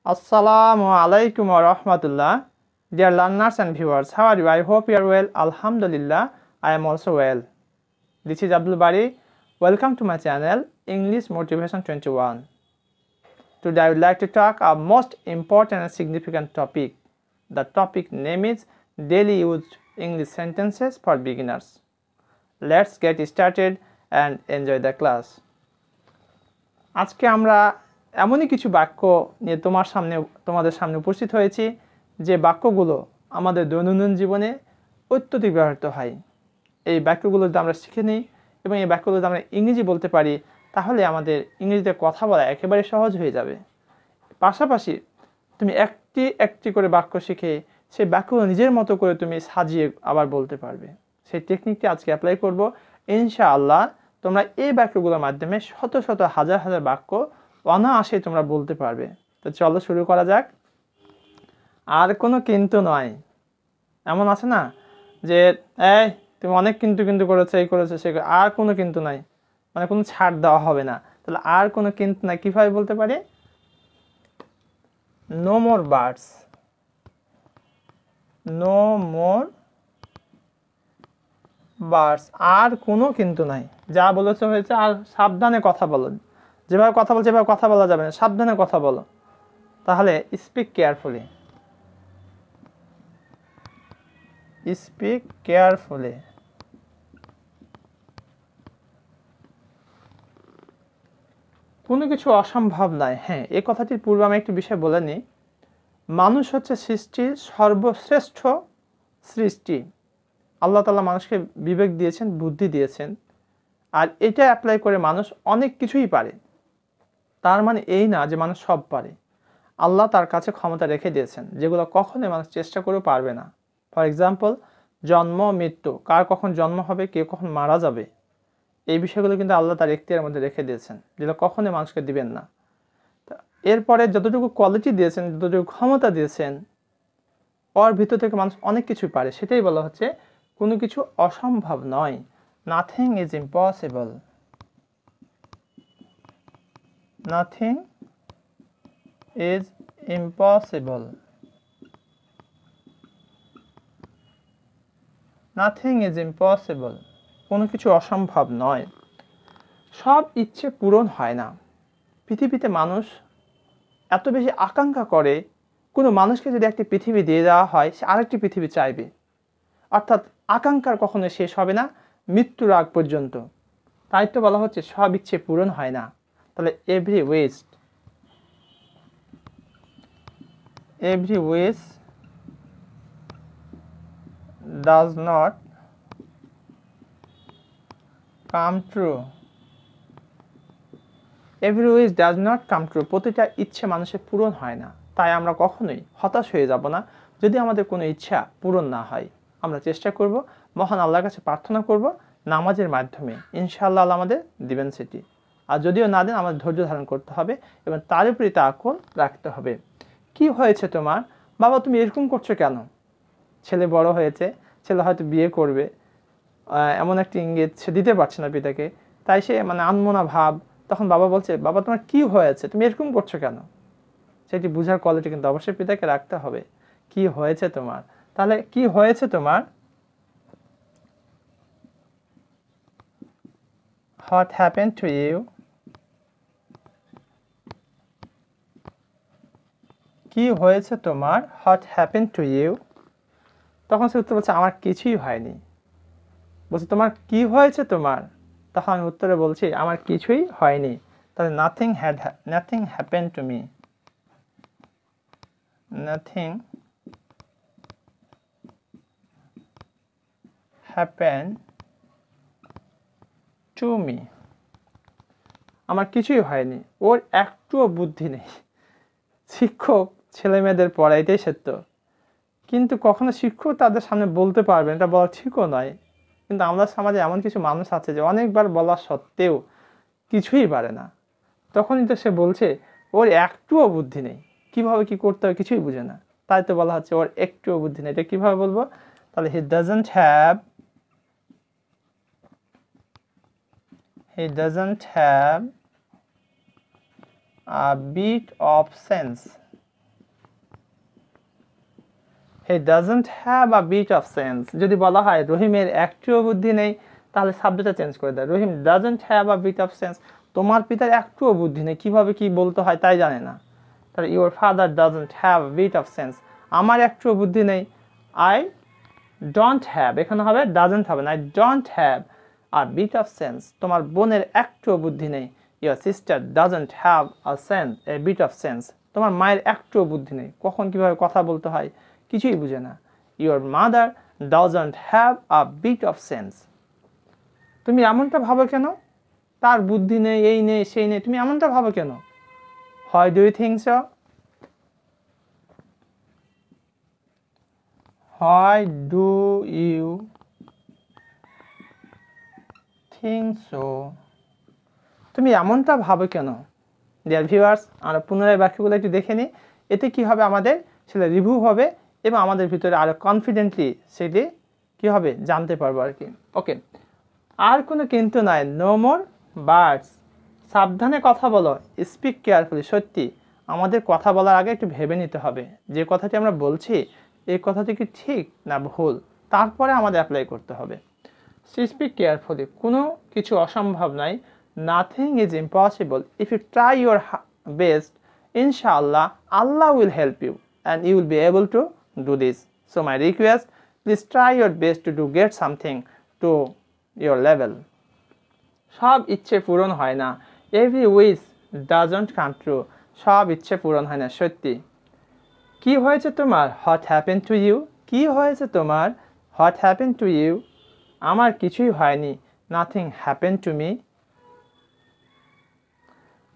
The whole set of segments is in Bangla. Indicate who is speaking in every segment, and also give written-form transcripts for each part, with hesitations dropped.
Speaker 1: Assalamu alaikum wa rahmatullah. Dear learners and viewers, how are you? I hope you are well. Alhamdulillah, I am also well. This is Abdul Bari. Welcome to my channel, English Motivation 21. Today I would like to talk a most important and significant topic. The topic name is daily used English sentences for beginners. Let's get started and enjoy the class. আজকে আমরা এমনই কিছু বাক্য নিয়ে তোমাদের সামনে উপস্থিত হয়েছি যে বাক্যগুলো আমাদের দৈনন্দিন জীবনে অত্যধিক ব্যবহৃত হয়। এই বাক্যগুলো যদি আমরা শিখে নিই এবং এই বাক্যগুলো যদি আমরা ইংরেজি বলতে পারি তাহলে আমাদের ইংরেজিতে কথা বলা একেবারে সহজ হয়ে যাবে। পাশাপাশি তুমি একটি করে বাক্য শিখে সেই বাক্যগুলো নিজের মতো করে তুমি সাজিয়ে আবার বলতে পারবে। সেই টেকনিকটি আজকে অ্যাপ্লাই করব ইনশাআল্লাহ। তোমরা এই বাক্যগুলোর মাধ্যমে শত শত হাজার হাজার বাক্য অনায়াসে তোমরা বলতে পারবে। তো চলো শুরু করা যাক। আর কোনো কিন্তু নয়। এমন আছে না যে এই তুমি অনেক কিন্তু করেছো, এই করেছো, সে আর কোনো কিন্তু নাই, মানে কোনো ছাড় দেওয়া হবে না। তাহলে আর কোনো কিন্তু নাই কিভাবে বলতে পারি? No more birds, no more birds. আর কোনো কিন্তু নাই, যা বলেছো হয়েছে। আর সাবধানে কথা বলো, যেভাবে কথা বলছে এভাবে কথা বলা যাবে না, সাবধানে কথা বলো। তাহলে স্পিক কেয়ারফুলি, স্পিক কেয়ারফুলি। কোনো কিছু অসম্ভব নয়। হ্যাঁ, এই কথাটির পূর্বে আমি একটি বিষয় বলে নিই। মানুষ হচ্ছে সৃষ্টির সর্বশ্রেষ্ঠ সৃষ্টি। আল্লাহ তাআলা মানুষকে বিবেক দিয়েছেন, বুদ্ধি দিয়েছেন, আর এটা অ্যাপ্লাই করে মানুষ অনেক কিছুই পারে। তার মানে এই না যে মানুষ সব পারে। আল্লাহ তার কাছে ক্ষমতা রেখে দিয়েছেন যেগুলো কখনোই মানুষ চেষ্টা করেও পারবে না। ফর এক্সাম্পল, জন্ম মৃত্যু, কার কখন জন্ম হবে, কে কখন মারা যাবে, এই বিষয়গুলো কিন্তু আল্লাহ তার এখতিয়ারের মধ্যে রেখে দিয়েছেন, যেগুলো কখনোই মানুষকে দিবেন না। এরপরে যতটুকু কোয়ালিটি দিয়েছেন, যতটুকু ক্ষমতা দিয়েছেন, ওর ভিতর থেকে মানুষ অনেক কিছুই পারে। সেটাই বলা হচ্ছে কোনো কিছু অসম্ভব নয়। Nothing is impossible, nothing is impossible, nothing is impossible. কোনো কিছু অসম্ভব নয়। সব ইচ্ছে পূরণ হয় না। পৃথিবীতে মানুষ এত বেশি আকাঙ্ক্ষা করে, কোনো মানুষকে যদি একটি পৃথিবী দিয়ে দেওয়া হয় সে আরেকটি পৃথিবী চাইবে। অর্থাৎ আকাঙ্ক্ষার কখনো শেষ হবে না মৃত্যুর আগ পর্যন্ত। তাই তো বলা হচ্ছে সব ইচ্ছে পূরণ হয় না। তাহলে every wish does not come true, every wish does not come true। প্রতিটা ইচ্ছে মানুষের পূরণ হয় না। তাই আমরা কখনোই হতাশ হয়ে যাব না যদি আমাদের কোনো ইচ্ছা পূরণ না হয়। আমরা চেষ্টা করব, মহান আল্লাহর কাছে প্রার্থনা করব নামাজের মাধ্যমে, ইনশাআল্লাহ আল্লাহ আমাদের দিবেন সেটি। আর যদিও না দেন, আমাদের ধৈর্য ধারণ করতে হবে এবং তার উপরই তাওয়াক্কুল রাখতে হবে। কি হয়েছে তোমার? বাবা তুমি এরকম করছো কেন? ছেলে বড় হয়েছে, ছেলে হয়তো বিয়ে করবে, এমন একটি ইঙ্গিত সে দিতে পারছে না পিতাকে, তাই সে আনমনা ভাব। তখন বাবা বলছে, বাবা তোমার কি হয়েছে, তুমি এরকম করছো কেন? সেটি বুঝার কোয়ালিটি কিন্তু অবশ্যই পিতাকে রাখতে হবে। কি হয়েছে তোমার? তাহলে কি হয়েছে তোমার? What happened to you? কি হয়েছে তোমার? What happened to you? তখন সে উত্তর বলছে, আমার কিছুই হয়নি। বলছে, তোমার কি হয়েছে তোমার? তখন আমি উত্তরে বলছি, আমার কিছুই হয়নি। তাহলে nothing happened to me, nothing happened to me. আমার কিছুই হয়নি। ওর একটুও বুদ্ধি নেই। শিক্ষক ছেলে মেয়েদের পড়াইতেই সত্য, কিন্তু কখনো শিক্ষক তাদের সামনে বলতে পারবে এটা বলা ঠিকও নয়। কিন্তু আমরা সমাজে এমন কিছু মানুষ আছে যে অনেকবার বলা সত্ত্বেও কিছুই পারে না। তখনই তো সে বলছে ওর একটুও বুদ্ধি নেই, কিভাবে কি করতে হবে কিছুই বুঝে না। তাই তো বলা হচ্ছে ওর একটুও বুদ্ধি নেই। এটা কিভাবে বলবো? তাহলে he doesn't have a bit of sense, he doesn't have a bit of sense. যদি বলা হয় রহিমের একটুও বুদ্ধি নেই, তাহলে সাবজেক্টটা চেঞ্জ করে দেয়, Rahim doesn't have a bit of sense. তোমার পিতার একটুও বুদ্ধি নেই, কীভাবে কী বলতে হয় তাই জানে না। তাহলে your father doesn't have a bit of sense, আমার একটুও বুদ্ধি নেই। আই ডোন্ট হ্যাভ, এখানে হবে ডাজন্ট হবে না, I don't have a bit of sense, তোমার বোনের একটুও বুদ্ধি নেই। Your sister doesn't have a sense, a bit of sense, তোমার মায়ের একটুও বুদ্ধি নেই, কখন কীভাবে কথা বলতে হয় কিছুই বুঝে না। Your mother doesn't have a bit of sense. তুমি এমনটা ভাবো কেন, তার বুদ্ধি নেই, এই নেই সেই নেই, তুমি এমনটা ভাবো কেন? হয় do you think so? Why do you think so? তুমি এমনটা ভাবো কেন? ডিয়ার ভিউয়ার্স, আমরা পুনরায় বাক্যগুলো একটু দেখে নিই। এতে কি হবে, আমাদের সেটা রিভিউ হবে এবং আমাদের ভিতরে আরো কনফিডেন্টলি সেটি কি হবে জানতে পারবো আর কি। ওকে, আর কোনো কিন্তু নাই, নো মোর বার্ডস। সাবধানে কথা বলো, স্পিক কেয়ারফুলি। সত্যি আমাদের কথা বলার আগে একটু ভেবে নিতে হবে যে কথাটি আমরা বলছি এই কথাটি কি ঠিক না ভুল, তারপরে আমাদের অ্যাপ্লাই করতে হবে। স্পিক কেয়ারফুলি, কোনো কিছু অসম্ভব নাই, nothing is impossible, if you try your best ইনশাআল্লাহ Allah will help you and you will be able to do this. So my request, please try your best to do get something to your level. সব ইচ্ছে পূরণ হয় না, every wish doesn't come true, সব ইচ্ছে পূরণ হয় না সত্যি। কি হয়েছে তোমার, হোয়াট হ্যাপেন টু ইউ, কি হয়েছে তোমার, হোয়াট হ্যাপেন টু ইউ, আমার কিছুই হয়নি, নাথিং হ্যাপেন টু মি।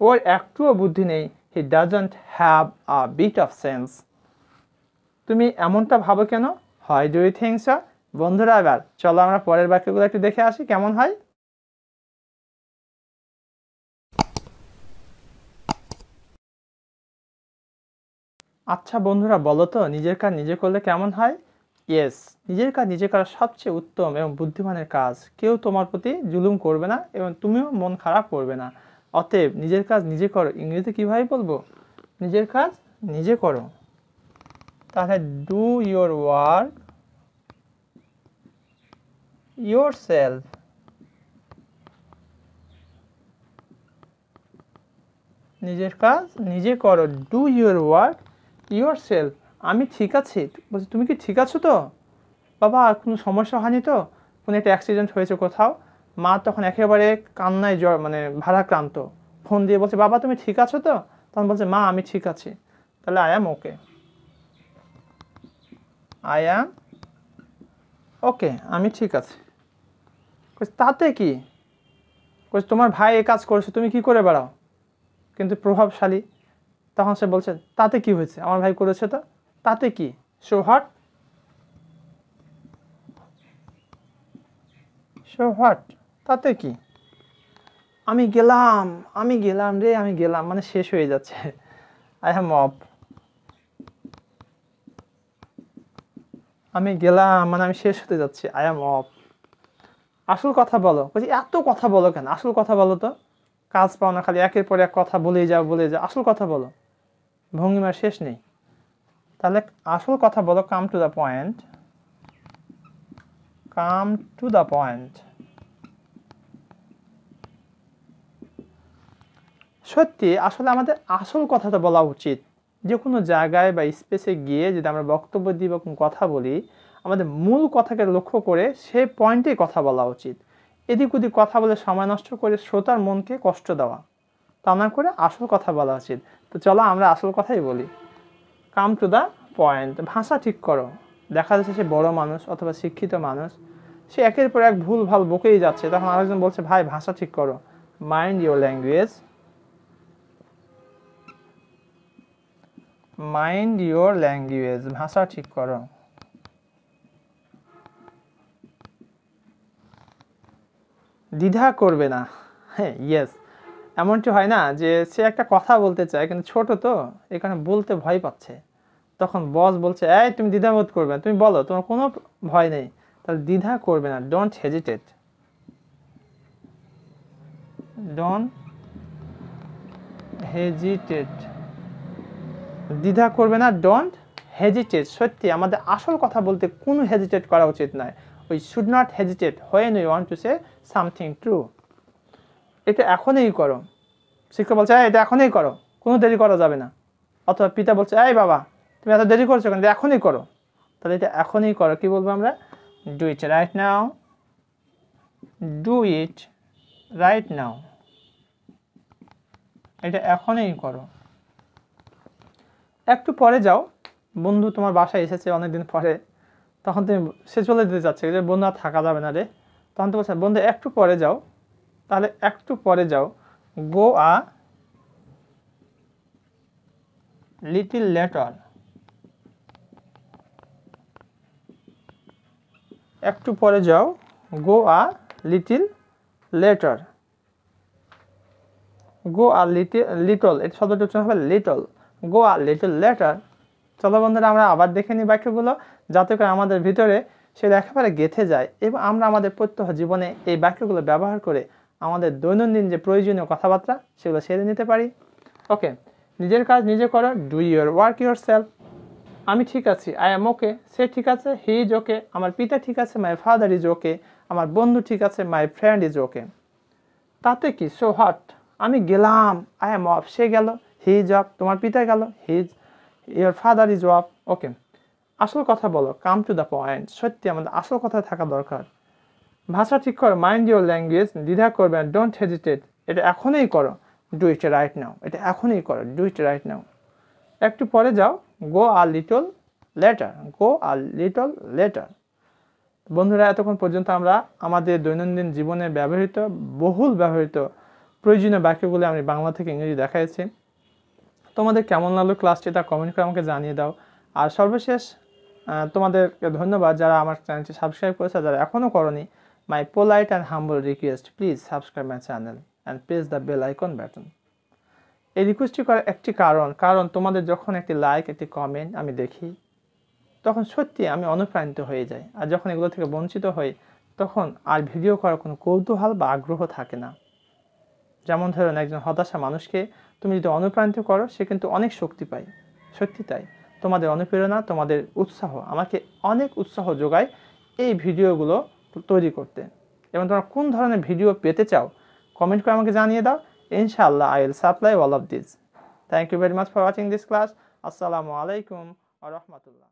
Speaker 1: ওর একটুও বুদ্ধি নেই, he doesn't have a bit of sense. তুমি এমনটা ভাবো কেন, হয় ডু ইউ থিঙ্ক সো। বন্ধুরা, এবার চলো আমরা পরের বাক্যগুলো একটু দেখে আসি কেমন হয়। আচ্ছা বন্ধুরা, বলো তো নিজের কাজ নিজে করলে কেমন হয়? ইয়েস, নিজের কাজ নিজে করা সবচেয়ে উত্তম এবং বুদ্ধিমানের কাজ। কেউ তোমার প্রতি জুলুম করবে না এবং তুমিও মন খারাপ করবে না। অতএব নিজের কাজ নিজে করো। ইংরেজিতে কীভাবে বলবো? নিজের কাজ নিজে করো। তাহলে do your work your self. নিজের কাজ নিজে করো, do your work your self. আমি ঠিক আছি, বলছি তুমি কি ঠিক আছো তো বাবা, আর কোনো সমস্যা হয়নি তো, কোনো একটা অ্যাক্সিডেন্ট হয়েছে কোথাও? মা তখন একেবারে কান্নায় মানে ভারাক্রান্ত, ফোন দিয়ে বলছে বাবা তুমি ঠিক আছো তো? তখন বলছে মা আমি ঠিক আছি। তাহলে I am okay, I am ওকে, আমি ঠিক আছি। তাতে কি? তোমার ভাই এই কাজ করেছে, তুমি কি করে বেড়াও কিন্তু প্রভাবশালী। তখন সে বলছে তাতে কি হয়েছে, আমার ভাই করেছে তো, তাতে কি, সো হোয়াট, সো হোয়াট, তাতে কি। আমি গেলাম, আমি গেলাম রে, আমি গেলাম মানে শেষ হয়ে যাচ্ছে, আই হ্যাম অফ। আমি গেলাম মানে আমি শেষ হতে যাচ্ছি, আই অ্যাম অফ। আসল কথা বলো, বলছি এত কথা বলো কেন, আসল কথা বলো তো, কাজ পাও না, খালি একের পর এক কথা বলেই যাও বলে যাও, আসল কথা বলো, ভঙ্গিমার শেষ নেই। তাহলে আসল কথা বলো, come to the point, come to the point. সত্যি আসলে আমাদের আসল কথাটা বলা উচিত। যে কোনো জায়গায় বা স্পেসে গিয়ে যদি আমরা বক্তব্য দিই বা কোনো কথা বলি, আমাদের মূল কথাকে লক্ষ্য করে সেই পয়েন্টেই কথা বলা উচিত। এদিক ওদিক কথা বলে সময় নষ্ট করে শ্রোতার মনকে কষ্ট দেওয়া, তা না করে আসল কথা বলা উচিত। তো চলো আমরা আসল কথাই বলি, কাম টু দ্য পয়েন্ট। ভাষা ঠিক করো। দেখা যাচ্ছে সে বড় মানুষ অথবা শিক্ষিত মানুষ, সে একের পর এক ভুল ভাল বকেই যাচ্ছে, তখন আরেকজন বলছে ভাই ভাষা ঠিক করো, mind your language, mind your language, ভাষা ঠিক করো। দ্বিধা করবে না, হ্যাঁ ইয়েস। এমনটি হয় না যে সে একটা কথা বলতে চায় কিন্তু ছোট তো এখানে বলতে ভয় পাচ্ছে, তখন বস বলছে এই তুমি দ্বিধাবোধ করবে না, তুমি বলো, তোমার কোনো ভয় নেই। তাহলে দ্বিধা করবে না, ডোন্ট হেজিটেট, ডোন্ট হেজিটেট, দ্বিধা করবে না, ডোন্ট হেজিটেট, সত্যি আমাদের আসল কথা বলতে কোনো হেজিটেট করা উচিত নয়। We should not hesitate when we want to say something true. এটা এখনই করো, শিক্ষক বলছে এটা এখনই করো, কোনো দেরি করা যাবে না। অথবা পিতা বলছে এই বাবা তুমি এত দেরি করছো কেন, এখনই করো, তাহলে এটা এখনই করো। কি বলবো আমরা? Do it right now, do it right now, এটা এখনই করো। একটু পরে যাও, বন্ধু তোমার বাসায় এসেছে অনেকদিন পরে, তখন তুমি সে চলে যেতে চাচ্ছে যে বন্ধু আর থাকা যাবে না রে, তখন তো বলছে বন্ধু একটু পরে যাও, তাহলে একটু পরে যাও, গো আ লিটিল লেটার, একটু পরে যাও, go a little later, go a little, এই শব্দটি উচ্চারণ হবে little, go a little later. চলো বন্ধুরা আমরা আবার দেখে নিই বাক্যগুলো, যাতে করে আমাদের ভিতরে সেটা একেবারে গেঁথে যায় এবং আমরা আমাদের প্রত্যহ জীবনে এই বাক্যগুলো ব্যবহার করে আমাদের দৈনন্দিন যে প্রয়োজনীয় কথাবার্তা সেগুলো সেরে নিতে পারি। ওকে, নিজের কাজ নিজে করো, do your work your self. আমি ঠিক আছি, আই এম ওকে, সে ঠিক আছে, হি ইজ ওকে, আমার পিতা ঠিক আছে, মাই ফাদার ইজ ওকে, আমার বন্ধু ঠিক আছে, মাই ফ্রেন্ড ইজ ওকে। তাতে কি, সো হোয়াট, আমি গেলাম, আই এম অফ, সে গেল, হি ইজ অফ, তোমার পিতা গেল, he is, your father is off. Okay, আসল কথা বলো, কাম টু দ্য পয়েন্ট। সত্যি আমাদের আসল কথা থাকা দরকার। ভাষা ঠিক করো, মাইন্ড ইউর ল্যাঙ্গুয়েজ, দ্বিধা করবে না, ডোন্ট হেজিটেট, এটা এখনই করো, ডু ইট রাইট নাও, এটা এখনই করো, ডু ইট রাইট নাও। একটু পরে যাও, go a little later, go a little later. বন্ধুরা এতক্ষণ পর্যন্ত আমরা আমাদের দৈনন্দিন জীবনে ব্যবহৃত, বহুল ব্যবহৃত প্রয়োজনীয় বাক্যগুলো আমি বাংলা থেকে ইংরেজি দেখাইছি। তোমাদের কেমন লাগলো ক্লাসটি তা কমেন্ট করে আমাকে জানিয়ে দাও। আর সর্বশেষ তোমাদেরকে ধন্যবাদ যারা আমার চ্যানেলটি সাবস্ক্রাইব করেছে, যারা এখনও করনি, my polite and humble request, please subscribe my channel and press the bell icon button. এই রিকোয়েস্টটি করার একটি কারণ তোমাদের যখন একটি লাইক, একটি কমেন্ট আমি দেখি, তখন সত্যি আমি অনুপ্রাণিত হয়ে যাই। আর যখন এগুলো থেকে বঞ্চিত হই, তখন আর ভিডিও করার কোনো কৌতূহল বা আগ্রহ থাকে না। যেমন ধরুন একজন হতাশা মানুষকে তুমি যদি অনুপ্রাণিত করো, সে কিন্তু অনেক শক্তি পায়। সত্যি তাই, তোমাদের অনুপ্রেরণা, তোমাদের উৎসাহ আমাকে অনেক উৎসাহ যোগায় এই ভিডিওগুলো তৈরি করতে। এবং তোমরা কোন ধরনের ভিডিও পেতে চাও কমেন্ট করে আমাকে জানিয়ে দাও। ইনশাআল্লাহ I will supply all of this. Thank you very much for watching this class. আসসালামু আলাইকুম ওয়া রাহমাতুল্লাহ।